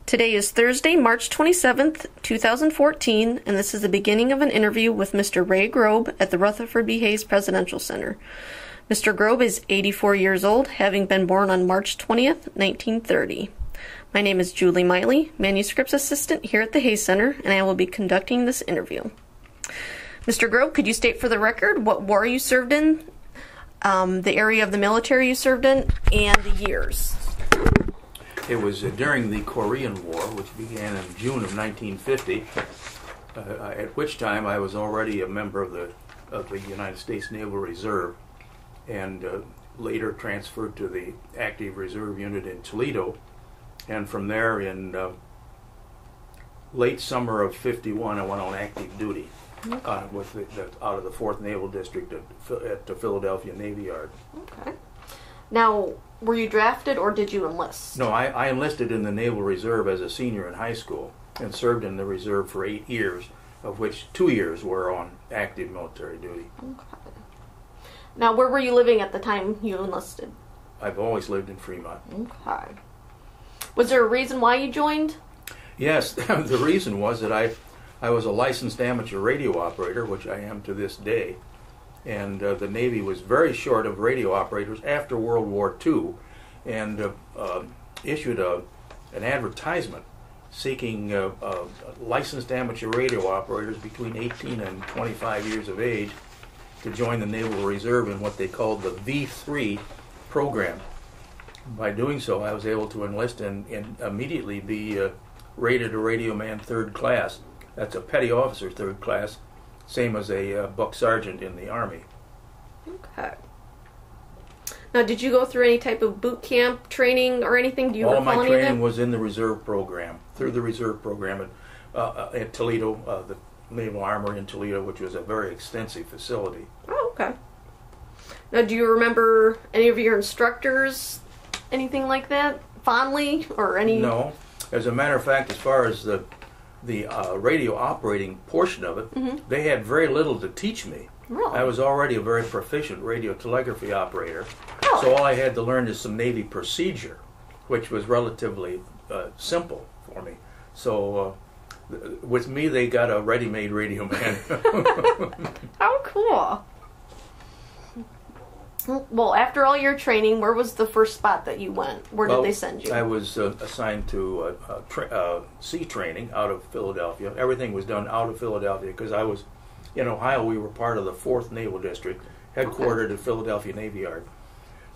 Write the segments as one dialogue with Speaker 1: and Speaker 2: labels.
Speaker 1: Today is Thursday, March 27th, 2014, and this is the beginning of an interview with Mr. Ray Grob at the Rutherford B. Hayes Presidential Center. Mr. Grob is 84 years old, having been born on March 20th, 1930. My name is Julie Miley, Manuscripts Assistant here at the Hayes Center, and I will be conducting this interview. Mr. Grob, could you state for the record what war you served in, the area of the military you served in, and the years?
Speaker 2: It was during the Korean War, which began in June of 1950, at which time I was already a member of the United States Naval Reserve, and later transferred to the Active Reserve Unit in Toledo, and from there in late summer of '51 I went on active duty with out of the 4th Naval District at the Philadelphia Navy Yard.
Speaker 1: Okay. Now, were you drafted or did you enlist?
Speaker 2: No, I enlisted in the Naval Reserve as a senior in high school and served in the reserve for 8 years, of which 2 years were on active military duty.
Speaker 1: Okay. Now, where were you living at the time you enlisted?
Speaker 2: I've always lived in Fremont.
Speaker 1: Okay. Was there a reason why you joined?
Speaker 2: Yes, the reason was that I was a licensed amateur radio operator, which I am to this day. And the Navy was very short of radio operators after World War II, and issued an advertisement seeking licensed amateur radio operators between 18 and 25 years of age to join the Naval Reserve in what they called the V3 program. By doing so, I was able to enlist and immediately be rated a radio man 3rd class. That's a petty officer 3rd class, same as a buck sergeant in the Army.
Speaker 1: Okay. Now, did you go through any type of boot camp training or anything? Do you recall any of it?
Speaker 2: All my training was in the reserve program, through the reserve program at Toledo, the Naval Armory in Toledo, which was a very extensive facility.
Speaker 1: Oh, okay. Now, do you remember any of your instructors, anything like that, fondly, or any?
Speaker 2: No. As a matter of fact, as far as the radio operating portion of it, they had very little to teach me.
Speaker 1: Really?
Speaker 2: I was already a very proficient radio telegraphy operator,
Speaker 1: Oh.
Speaker 2: so all I had to learn is some Navy procedure, which was relatively simple for me. So with me, they got a ready-made radio man.
Speaker 1: How cool. Well, after all your training, where was the first spot that you went? Where did they send you?
Speaker 2: I was assigned to sea training out of Philadelphia. Everything was done out of Philadelphia because I was, in Ohio, we were part of the 4th Naval District, headquartered at Philadelphia Navy Yard.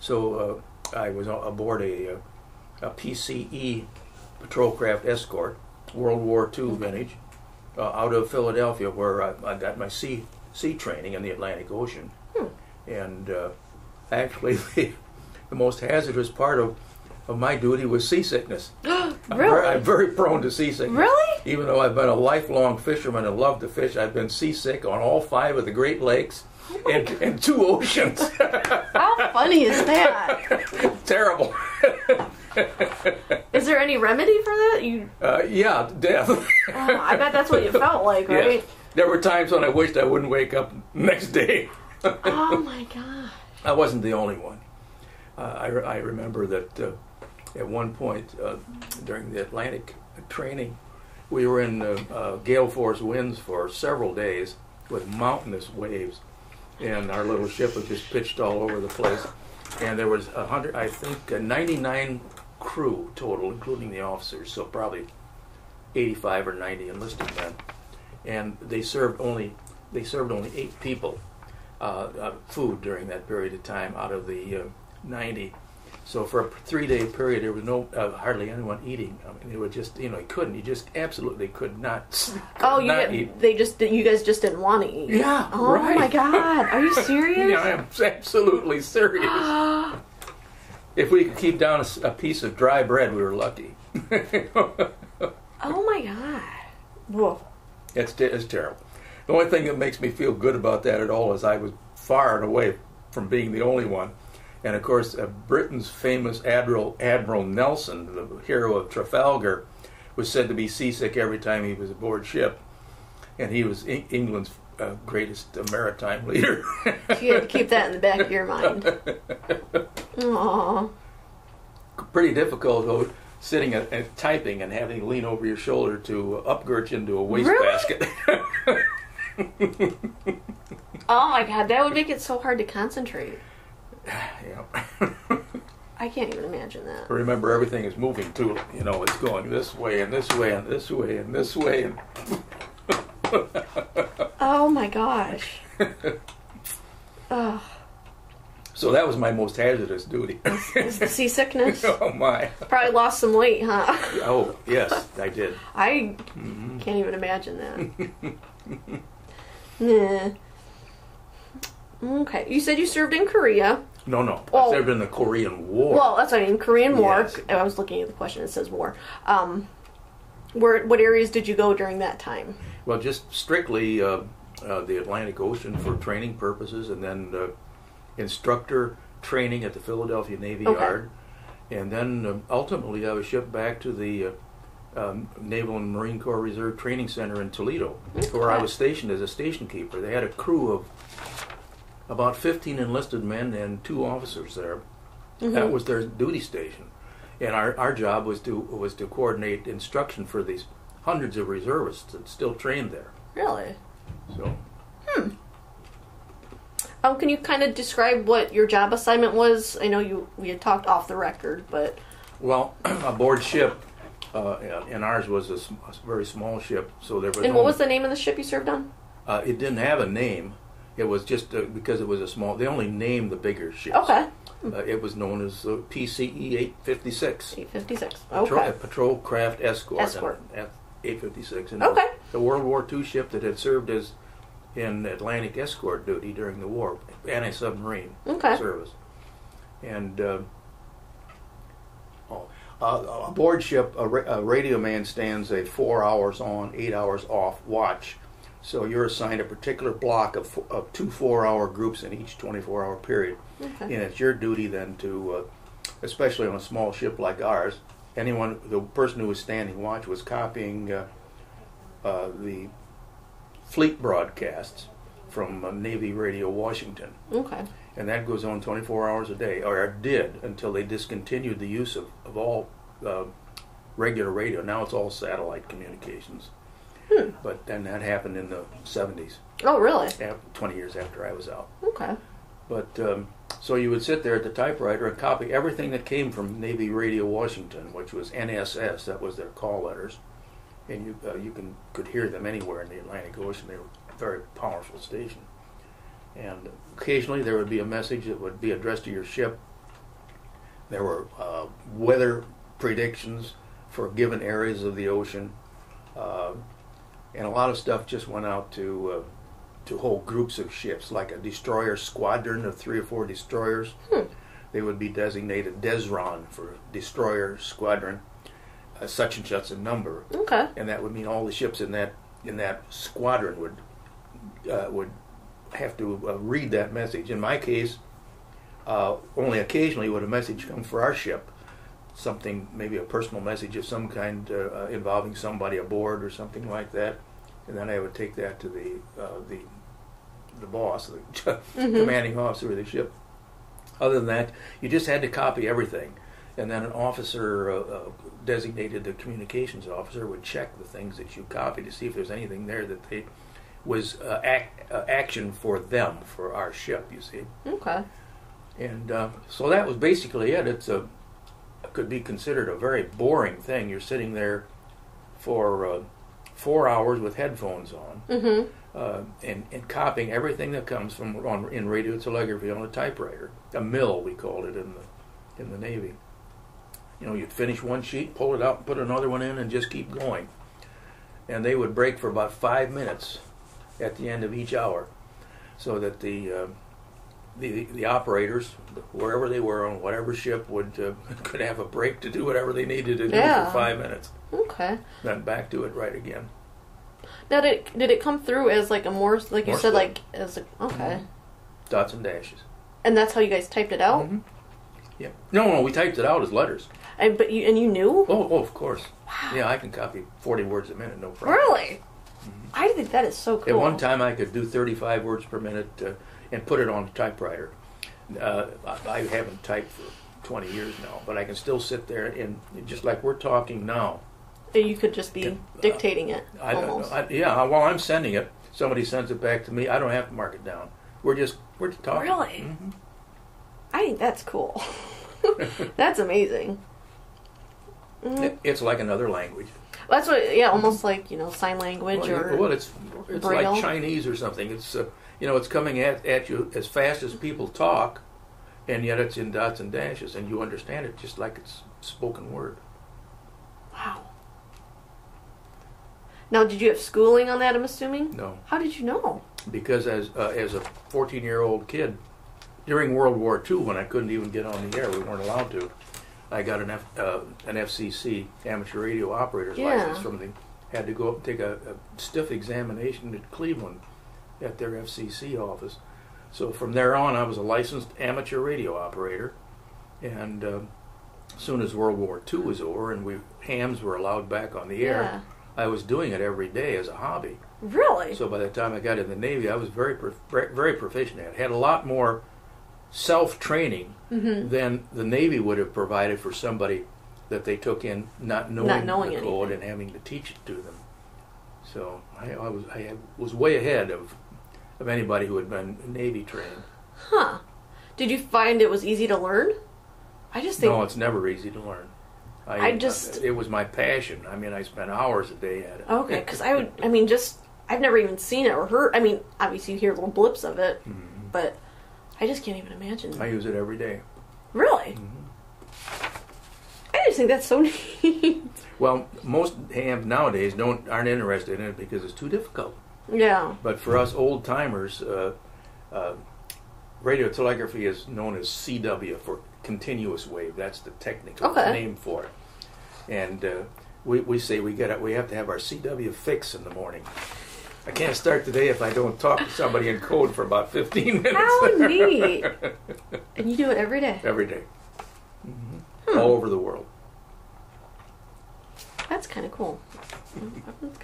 Speaker 2: So I was aboard a PCE patrol craft escort, World War II vintage, out of Philadelphia, where I got my sea training in the Atlantic Ocean. And actually, the most hazardous part of my duty was seasickness.
Speaker 1: Really?
Speaker 2: I'm very prone to seasickness.
Speaker 1: Really?
Speaker 2: Even though I've been a lifelong fisherman and love to fish, I've been seasick on all 5 of the Great Lakes and 2 oceans.
Speaker 1: How funny is that?
Speaker 2: Terrible.
Speaker 1: Is there any remedy for that?
Speaker 2: Yeah, death.
Speaker 1: Oh, I bet that's what you felt like, right?
Speaker 2: Yes. There were times when I wished I wouldn't wake up next day.
Speaker 1: Oh my gosh.
Speaker 2: I wasn't the only one. I remember that at one point during the Atlantic training, we were in gale force winds for several days with mountainous waves, and our little ship was just pitched all over the place. And there was 99 crew total, including the officers, so probably 85 or 90 enlisted men, and they served only 8 people. Food during that period of time out of the 90. So for a 3-day period, there was hardly anyone eating. I mean, it was just, you just absolutely could not. Eat.
Speaker 1: You guys just didn't want to eat.
Speaker 2: Yeah,
Speaker 1: oh
Speaker 2: right.
Speaker 1: My God, are you serious?
Speaker 2: Yeah, I'm absolutely serious. If we could keep down a piece of dry bread, we were lucky.
Speaker 1: Oh my God. Whoa.
Speaker 2: It's terrible. The only thing that makes me feel good about that at all is I was far and away from being the only one. And of course, Britain's famous Admiral Nelson, the hero of Trafalgar, was said to be seasick every time he was aboard ship. And he was England's greatest maritime leader.
Speaker 1: You had to keep that in the back of your mind. Aww.
Speaker 2: Pretty difficult, though. sitting and typing and having to lean over your shoulder to upgirt you into a wastebasket.
Speaker 1: Really? Oh my God, that would make it so hard to concentrate.
Speaker 2: Yeah.
Speaker 1: I can't even imagine that.
Speaker 2: Remember, everything is moving too. You know, it's going this way and this way and this way and this way. And
Speaker 1: oh my gosh. Oh.
Speaker 2: So that was my most hazardous duty.
Speaker 1: Is the seasickness?
Speaker 2: Oh my.
Speaker 1: Probably lost some weight, huh?
Speaker 2: Oh, yes, I did.
Speaker 1: I can't even imagine that. Nah. Okay. You said you served in Korea.
Speaker 2: No.
Speaker 1: Oh.
Speaker 2: I served in the Korean War.
Speaker 1: Well, that's what I mean. Korean War.
Speaker 2: Yes.
Speaker 1: I was looking at the question. It says war. What areas did you go during that time?
Speaker 2: Well, just strictly the Atlantic Ocean for training purposes, and then instructor training at the Philadelphia Navy Yard. And then ultimately I was shipped back to the Naval and Marine Corps Reserve Training Center in Toledo, where I was stationed as a station keeper. They had a crew of about 15 enlisted men and 2 officers there. That was their duty station. And our job was to coordinate instruction for these hundreds of reservists that still trained there.
Speaker 1: Really?
Speaker 2: So.
Speaker 1: Can you kind of describe what your job assignment was? I know we had talked off the record, but...
Speaker 2: Well, aboard ship, and ours was a very small ship, so there was...
Speaker 1: And what was the name of the ship you served on?
Speaker 2: It didn't have a name. It was just because it was a small... They only named the bigger ships.
Speaker 1: Okay.
Speaker 2: It was known as PCE 856.
Speaker 1: 856. Okay.
Speaker 2: Patrol Craft Escort.
Speaker 1: Escort.
Speaker 2: 856. And
Speaker 1: okay.
Speaker 2: The World War II ship that had served as in Atlantic escort duty during the war, anti-submarine service. And aboard ship, a radio man stands a 4 hours on, 8 hours off watch. So you're assigned a particular block of 2 4-hour groups in each 24-hour period. And it's your duty then to, especially on a small ship like ours, the person who was standing watch was copying the fleet broadcasts from Navy Radio Washington. Okay. And that goes on 24 hours a day, or it did until they discontinued the use of all regular radio. Now it's all satellite communications. But then that happened in the 70s.
Speaker 1: Oh, really?
Speaker 2: 20 years after I was out.
Speaker 1: Okay.
Speaker 2: But so you would sit there at the typewriter and copy everything that came from Navy Radio Washington, which was NSS. That was their call letters. And you could hear them anywhere in the Atlantic Ocean. They were a very powerful station. And occasionally there would be a message that would be addressed to your ship. There were weather predictions for given areas of the ocean. And a lot of stuff just went out to whole groups of ships, like a destroyer squadron of 3 or 4 destroyers. They would be designated DESRON for destroyer squadron. Such and such a number, and that would mean all the ships in that squadron would have to read that message. In my case, only occasionally would a message come for our ship, something, maybe a personal message of some kind involving somebody aboard or something like that, and then I would take that to the boss, the commanding officer of the ship. Other than that, you just had to copy everything. And then an officer designated the communications officer would check the things that you copied to see if there's anything there that was action for them, for our ship, you see. Okay. And so that was basically it. It could be considered a very boring thing. You're sitting there for 4 hours with headphones on and copying everything that comes from in radio telegraphy on a typewriter. A mill, we called it in the Navy. You know, you'd finish one sheet, pull it out, and put another one in, and just keep going. And they would break for about 5 minutes at the end of each hour, so that the operators, wherever they were on whatever ship, could have a break to do whatever they needed to do for 5 minutes. Okay. Then back to it right again.
Speaker 1: Now, did it come through as like a Morse, like you said, like as okay,
Speaker 2: dots and dashes,
Speaker 1: and that's how you guys typed it out?
Speaker 2: Yeah. No, we typed it out as letters.
Speaker 1: But you knew?
Speaker 2: Oh, of course. Wow. Yeah, I can copy 40 words a minute, no problem.
Speaker 1: Really? I think that is so cool.
Speaker 2: At one time, I could do 35 words per minute and put it on a typewriter. I haven't typed for 20 years now, but I can still sit there and just like we're talking now.
Speaker 1: You could just be dictating it almost.
Speaker 2: While I'm sending it, somebody sends it back to me. I don't have to mark it down. We're just talking.
Speaker 1: Really? Mm-hmm. I think that's cool. That's amazing. Mm-hmm.
Speaker 2: It's like another language.
Speaker 1: Well, that's what, almost like, sign language
Speaker 2: it's like Chinese or something. It's it's coming at you as fast as people talk, and yet it's in dots and dashes, and you understand it just like it's spoken word.
Speaker 1: Wow. Now, did you have schooling on that, I'm assuming?
Speaker 2: No.
Speaker 1: How did you know?
Speaker 2: Because as a 14-year-old kid, during World War II, when I couldn't even get on the air, we weren't allowed to, I got an FCC, amateur radio operator's license had to go up and take a stiff examination at Cleveland at their FCC office. So from there on, I was a licensed amateur radio operator, and as soon as World War II was over and hams were allowed back on the air, I was doing it every day as a hobby.
Speaker 1: Really?
Speaker 2: So by the time I got in the Navy, I was very proficient at it. Had a lot more self-training than the Navy would have provided for somebody that they took in not knowing the code and having to teach it to them. So I was way ahead of anybody who had been Navy trained.
Speaker 1: Huh. Did you find it was easy to learn? I just think...
Speaker 2: No, it's never easy to learn. It was my passion. I mean, I spent hours a day at it.
Speaker 1: Okay, because I've never even seen it or heard. I mean, obviously you hear little blips of it, but I just can't even imagine.
Speaker 2: I use it every day.
Speaker 1: Really? Mm-hmm. I just think that's so neat.
Speaker 2: Well, most hams nowadays aren't interested in it because it's too difficult.
Speaker 1: Yeah.
Speaker 2: But for us old timers, radio telegraphy is known as CW for continuous wave. That's the technical name for it. And we say we have to have our CW fix in the morning. I can't start today if I don't talk to somebody in code for about 15 minutes.
Speaker 1: How neat! And you do it every day?
Speaker 2: Every day. Mm-hmm. All over the world.
Speaker 1: That's kind of cool.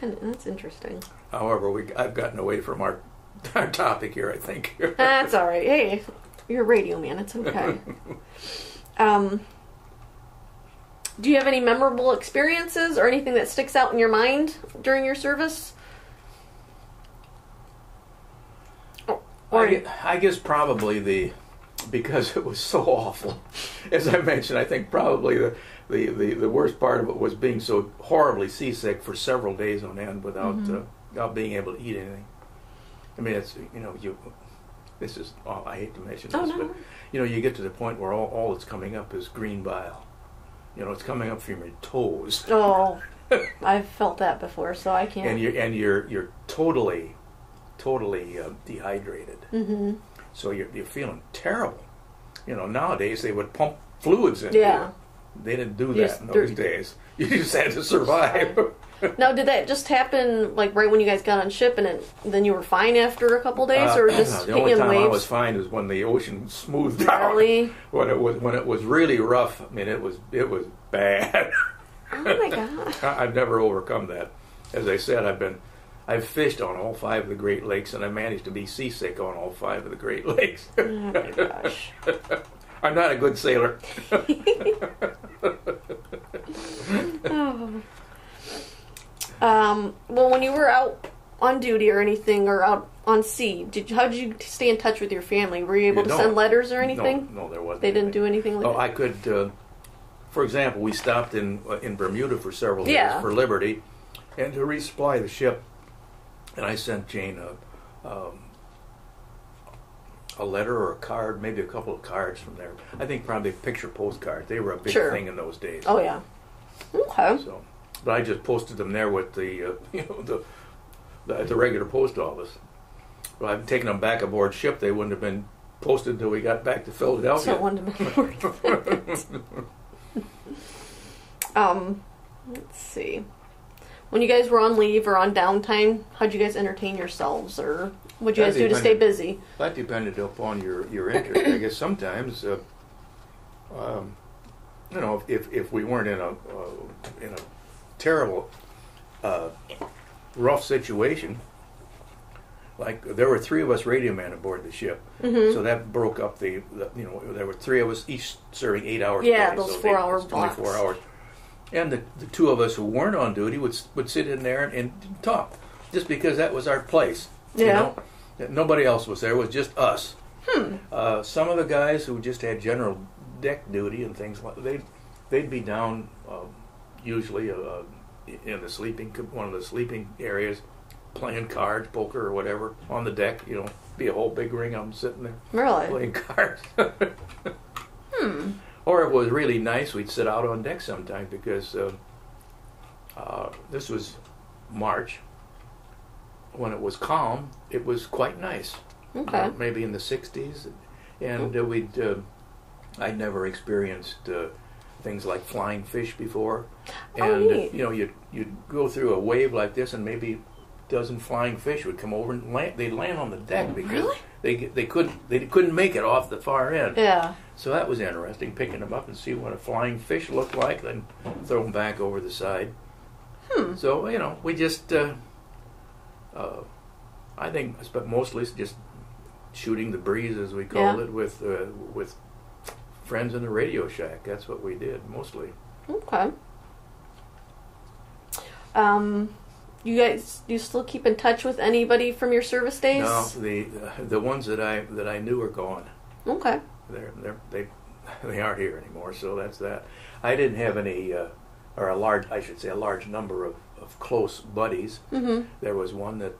Speaker 1: That's interesting.
Speaker 2: However, I've gotten away from our topic here, I think.
Speaker 1: That's all right. Hey, you're a radio man. It's okay. Do you have any memorable experiences or anything that sticks out in your mind during your service?
Speaker 2: I guess probably because it was so awful. As I mentioned, I think probably the worst part of it was being so horribly seasick for several days on end without being able to eat anything. I mean, it's this is I hate to mention this, but you get to the point where all that's coming up is green bile. It's coming up from your toes.
Speaker 1: Oh, I've felt that before, so I can't.
Speaker 2: And you're totally dehydrated. Mm-hmm. So you're feeling terrible. Nowadays they would pump fluids into you. They didn't do that in those days. You just had to survive.
Speaker 1: Now, did that just happen like right when you guys got on ship, and then you were fine after a couple days, or just
Speaker 2: the only time I was fine was when the ocean smoothed out.
Speaker 1: Really?
Speaker 2: When it was really rough. I mean, it was bad.
Speaker 1: Oh my God!
Speaker 2: I've never overcome that. As I said, I've fished on all 5 of the Great Lakes, and I managed to be seasick on all 5 of the Great Lakes.
Speaker 1: Oh my gosh!
Speaker 2: I'm not a good sailor.
Speaker 1: Well, when you were out on duty or anything, or out on sea, how did you stay in touch with your family? Were you able to send letters or anything?
Speaker 2: No, there wasn't.
Speaker 1: They didn't do anything like that?
Speaker 2: I could. For example, we stopped in Bermuda for several days for Liberty, and to resupply the ship, and I sent Jane a letter or a card, maybe a couple of cards from there. I think probably picture postcards. They were a big thing in those days.
Speaker 1: Oh yeah. Okay.
Speaker 2: So, but I just posted them there with the at the regular post office. But I've taken them back aboard ship. They wouldn't have been posted until we got back to Philadelphia.
Speaker 1: So it wouldn't have been worth it. Let's see. When you guys were on leave or on downtime, how'd you guys entertain yourselves, or what'd you guys do to stay busy?
Speaker 2: That depended upon your interest. I guess sometimes, if we weren't in a terrible, rough situation, like there were 3 of us radio men aboard the ship, so that broke up the there were 3 of us each serving 8 hours.
Speaker 1: Yeah,
Speaker 2: a day,
Speaker 1: those
Speaker 2: so
Speaker 1: 4-hour blocks.
Speaker 2: 24 hours. And the 2 of us who weren't on duty would sit in there and talk, just because that was our place.
Speaker 1: Yeah.
Speaker 2: You know? Nobody else was there. It was just us. Some of the guys who just had general deck duty and things like they'd be down usually in one of the sleeping areas, playing cards, poker, or whatever on the deck. You know, be a whole big ring of them sitting there
Speaker 1: Really?
Speaker 2: playing cards. Or if it was really nice, we'd sit out on deck sometimes because this was March. When it was calm, it was quite nice.
Speaker 1: Okay.
Speaker 2: Maybe in the 60s, and I'd never experienced things like flying fish before, and
Speaker 1: neat.
Speaker 2: You'd go through a wave like this, and maybe a dozen flying fish would come over and land. They'd land on the deck because they couldn't make it off the far end.
Speaker 1: Yeah.
Speaker 2: So that was interesting, picking them up and see what a flying fish looked like, then throw them back over the side. So we just. I think, but mostly it's just shooting the breeze, as we called it, with friends in the radio shack. That's what we did mostly.
Speaker 1: Okay. You guys, do you still keep in touch with anybody from your service days?
Speaker 2: No, the ones that I knew are gone.
Speaker 1: Okay.
Speaker 2: They aren't here anymore. So that's that. I didn't have any, or a large number of close buddies. There was one that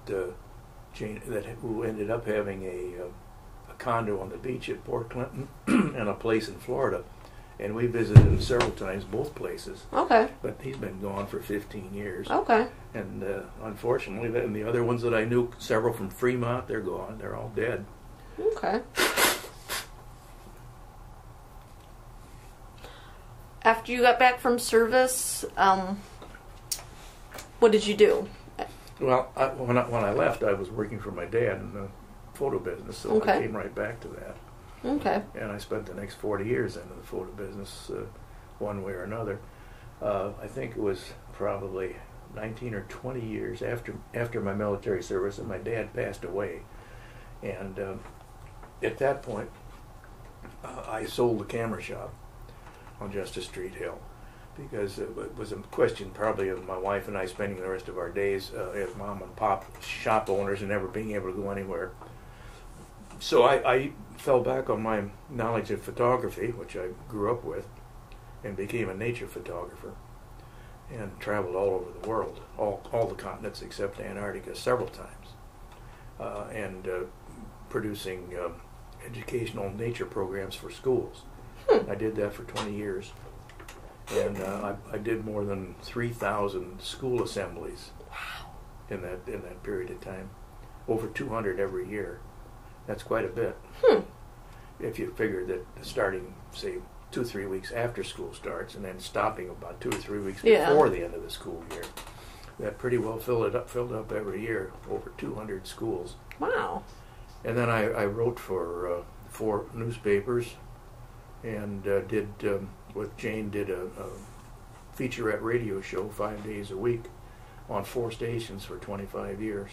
Speaker 2: who ended up having a condo on the beach at Port Clinton and a place in Florida, and we visited him several times, both places.
Speaker 1: Okay.
Speaker 2: But he's been gone for 15 years.
Speaker 1: Okay.
Speaker 2: And unfortunately, and the other ones that I knew, several from Fremont, they're gone. They're all dead.
Speaker 1: Okay. After you got back from service, what did you do?
Speaker 2: Well, when I left, I was working for my dad in the photo business, so I came right back to that.
Speaker 1: Okay.
Speaker 2: And I spent the next 40 years in the photo business, one way or another. I think it was probably 19 or 20 years after my military service that my dad passed away. And at that point, I sold the camera shop on Justice Street Hill, because it was a question probably of my wife and I spending the rest of our days as mom and pop shop owners and never being able to go anywhere. So I fell back on my knowledge of photography, which I grew up with, and became a nature photographer, and traveled all over the world, all the continents except Antarctica several times, and producing educational nature programs for schools. I did that for 20 years. And I did more than 3,000 school assemblies.
Speaker 1: Wow.
Speaker 2: In that period of time. Over 200 every year. That's quite a bit. If you figure that starting, say, 2-3 weeks after school starts, and then stopping about 2 or 3 weeks before the end of the school year, that pretty well filled up every year. Over 200 schools.
Speaker 1: Wow.
Speaker 2: And then I wrote for 4 newspapers, and with Jane did a featurette radio show 5 days a week on 4 stations for 25 years.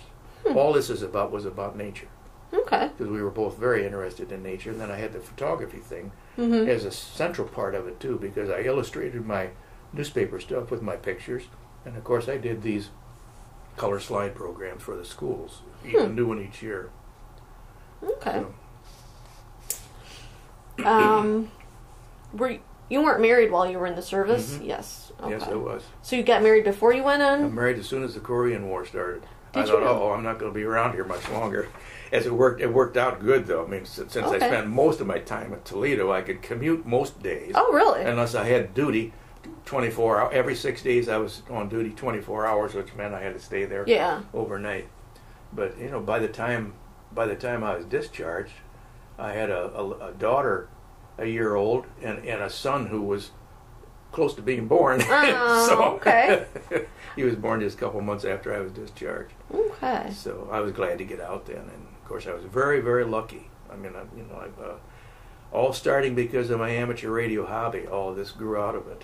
Speaker 2: All this was about nature.
Speaker 1: Okay.
Speaker 2: Because we were both very interested in nature, and then I had the photography thing as a central part of it too, because I illustrated my newspaper stuff with my pictures, and of course I did these color slide programs for the schools, even new one each year.
Speaker 1: Okay.
Speaker 2: So.
Speaker 1: You weren't married while you were in the service? Yes. Okay.
Speaker 2: Yes, I was.
Speaker 1: So you got married before you went on?
Speaker 2: I married as soon as the Korean War started. I
Speaker 1: Did
Speaker 2: thought,
Speaker 1: you?
Speaker 2: I'm not going to be around here much longer. As it worked out good though. I mean, since I spent most of my time at Toledo, I could commute most days.
Speaker 1: Oh, really?
Speaker 2: Unless I had duty 24 hours. Every 6 days I was on duty 24 hours, which meant I had to stay there overnight. But by the time I was discharged, I had a daughter a year old and a son who was close to being born.
Speaker 1: Okay.
Speaker 2: He was born just a couple months after I was discharged.
Speaker 1: Okay.
Speaker 2: So I was glad to get out then, and of course I was very, very lucky. I mean, all starting because of my amateur radio hobby. All of this grew out of it.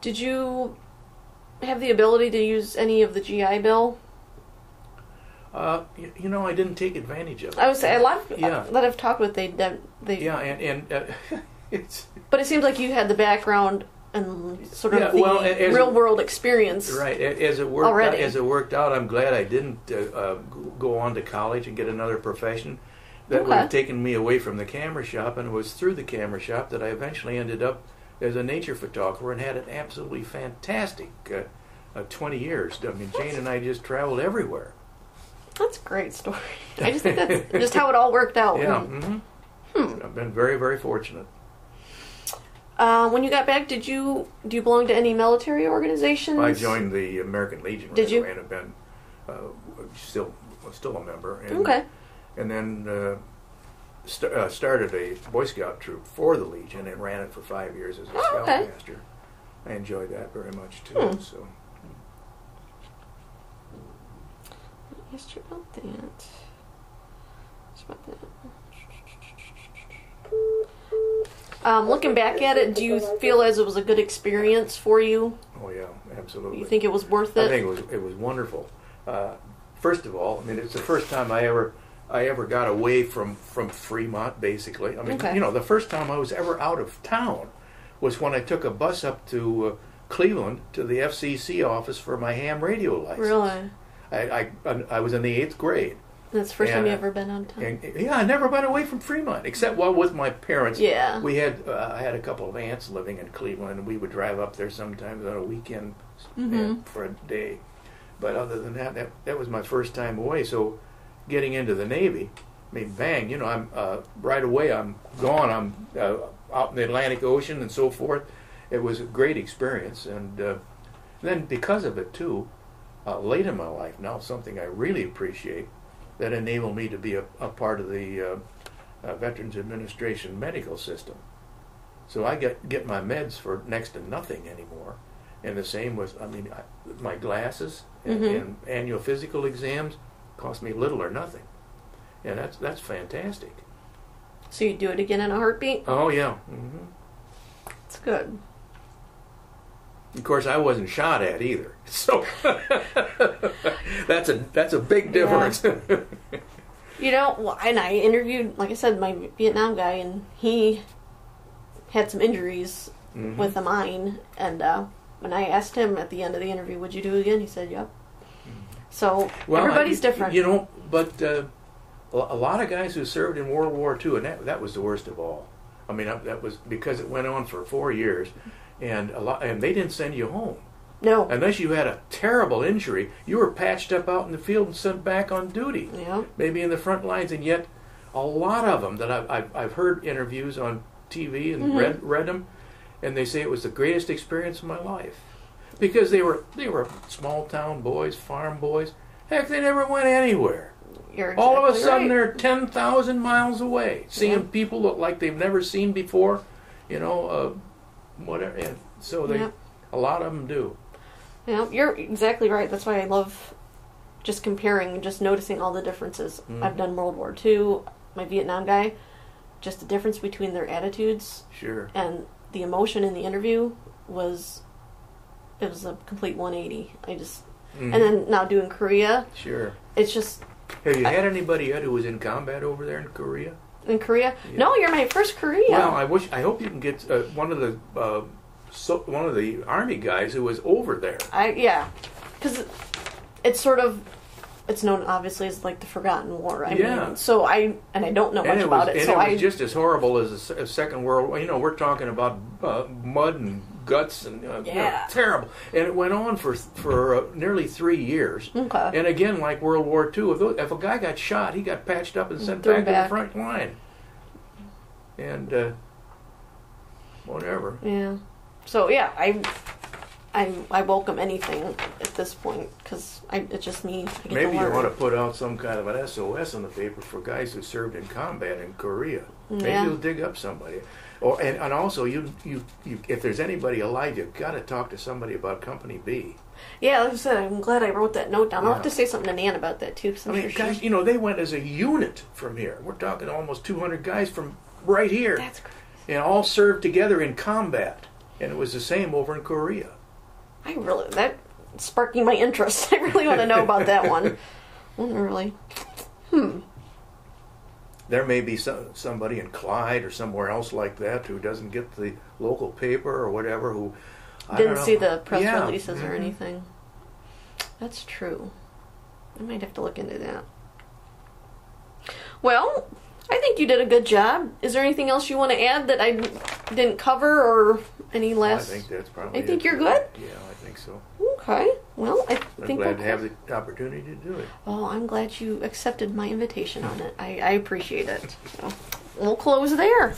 Speaker 1: Did you have the ability to use any of the GI Bill?
Speaker 2: I didn't take advantage of it.
Speaker 1: I would say a lot of that I've talked with, they
Speaker 2: yeah, and it's.
Speaker 1: But it seems like you had the background and sort of the real world experience.
Speaker 2: Right. As it worked out, I'm glad I didn't go on to college and get another profession. That would have taken me away from the camera shop, and it was through the camera shop that I eventually ended up as a nature photographer and had an absolutely fantastic 20 years. I mean, Jane and I just traveled everywhere.
Speaker 1: That's a great story. I just think that's just how it all worked out.
Speaker 2: Yeah. Mm-hmm. I've been very, very fortunate.
Speaker 1: When you got back, do you belong to any military organizations?
Speaker 2: I joined the American Legion.
Speaker 1: Did you?
Speaker 2: And have been still a member. And,
Speaker 1: okay.
Speaker 2: And then started a Boy Scout troop for the Legion and ran it for 5 years as a scoutmaster. I enjoyed that very much too. So.
Speaker 1: I asked you about that. Looking back at it, do you feel as it was a good experience for you?
Speaker 2: Oh yeah, absolutely.
Speaker 1: You think it was worth it?
Speaker 2: I think it was wonderful. First of all, I mean, it's the first time I ever got away from Fremont, basically. I mean, the first time I was ever out of town was when I took a bus up to Cleveland to the FCC office for my ham radio license.
Speaker 1: Really?
Speaker 2: I was in the 8th grade.
Speaker 1: That's the first time you ever been on town?
Speaker 2: I never been away from Fremont, except with my parents.
Speaker 1: Yeah.
Speaker 2: We had I had a couple of aunts living in Cleveland, and we would drive up there sometimes on a weekend for a day. But other than that was my first time away. So getting into the Navy, I mean, bang, I'm right away I'm gone. I'm out in the Atlantic Ocean and so forth. It was a great experience, and then because of it too, late in my life now, something I really appreciate that enabled me to be a part of the Veterans Administration medical system. So I get my meds for next to nothing anymore. And the same with, my glasses and annual physical exams cost me little or nothing. And that's fantastic.
Speaker 1: So you do it again in a heartbeat?
Speaker 2: Oh, yeah. Mm-hmm.
Speaker 1: That's good.
Speaker 2: Of course, I wasn't shot at either, so that's a big difference.
Speaker 1: Yeah. And I interviewed, like I said, my Vietnam guy, and he had some injuries with a mine. And when I asked him at the end of the interview, "Would you do it again?" he said, "Yep." So everybody's different,
Speaker 2: But a lot of guys who served in World War II, and that was the worst of all. I mean, that was because it went on for 4 years. And they didn't send you home.
Speaker 1: No.
Speaker 2: Unless you had a terrible injury, you were patched up out in the field and sent back on duty.
Speaker 1: Yeah.
Speaker 2: Maybe in the front lines, and yet a lot of them that I've heard interviews on TV and read them, and they say it was the greatest experience of my life because they were small town boys, farm boys. Heck, they never went anywhere.
Speaker 1: You're exactly
Speaker 2: all of a sudden,
Speaker 1: right.
Speaker 2: They're 10,000 miles away, seeing people look like they've never seen before. Whatever, and so a lot of them do.
Speaker 1: Yeah, you're exactly right. That's why I love just comparing, just noticing all the differences. I've done World War II, my Vietnam guy, just the difference between their attitudes.
Speaker 2: Sure.
Speaker 1: And the emotion in the interview was a complete 180. And then now doing Korea.
Speaker 2: Sure.
Speaker 1: It's just.
Speaker 2: Have you had anybody yet who was in combat over there in Korea?
Speaker 1: In Korea? Yeah. No, you're my first Korea.
Speaker 2: Well, I hope you can get one of the Army guys who was over there.
Speaker 1: Because it's known obviously as like the Forgotten War. I mean, so I don't know much about it. So
Speaker 2: it was just as horrible as the Second World War. We're talking about mud and guts and terrible. And it went on for nearly 3 years.
Speaker 1: Okay.
Speaker 2: And again, like World War II, if a guy got shot, he got patched up and sent back to the front line. And whatever.
Speaker 1: Yeah. So I welcome anything at this point because it's just me.
Speaker 2: Maybe you want to put out some kind of an SOS in the paper for guys who served in combat in Korea. Maybe you'll dig up somebody. And also, you if there's anybody alive, you've got to talk to somebody about Company B.
Speaker 1: Yeah, like I said, I'm glad I wrote that note down. I'll have to say something to Nan about that too.
Speaker 2: Guys, they went as a unit from here. We're talking almost 200 guys from right here.
Speaker 1: That's crazy.
Speaker 2: And all served together in combat. And it was the same over in Korea.
Speaker 1: That sparking my interest. I really want to know about that one. Really?
Speaker 2: There may be somebody in Clyde or somewhere else like that who doesn't get the local paper or whatever who
Speaker 1: Didn't see the press
Speaker 2: Yeah.
Speaker 1: releases or anything. That's true. I might have to look into that. Well, I think you did a good job. Is there anything else you want to add that I didn't cover, or any last?
Speaker 2: I think that's probably
Speaker 1: I think
Speaker 2: it.
Speaker 1: you're good?
Speaker 2: Yeah, I think so.
Speaker 1: Okay. Well, I
Speaker 2: I'm
Speaker 1: think
Speaker 2: glad to have the opportunity to do it.
Speaker 1: Oh, I'm glad you accepted my invitation on it. I appreciate it. So, we'll close there.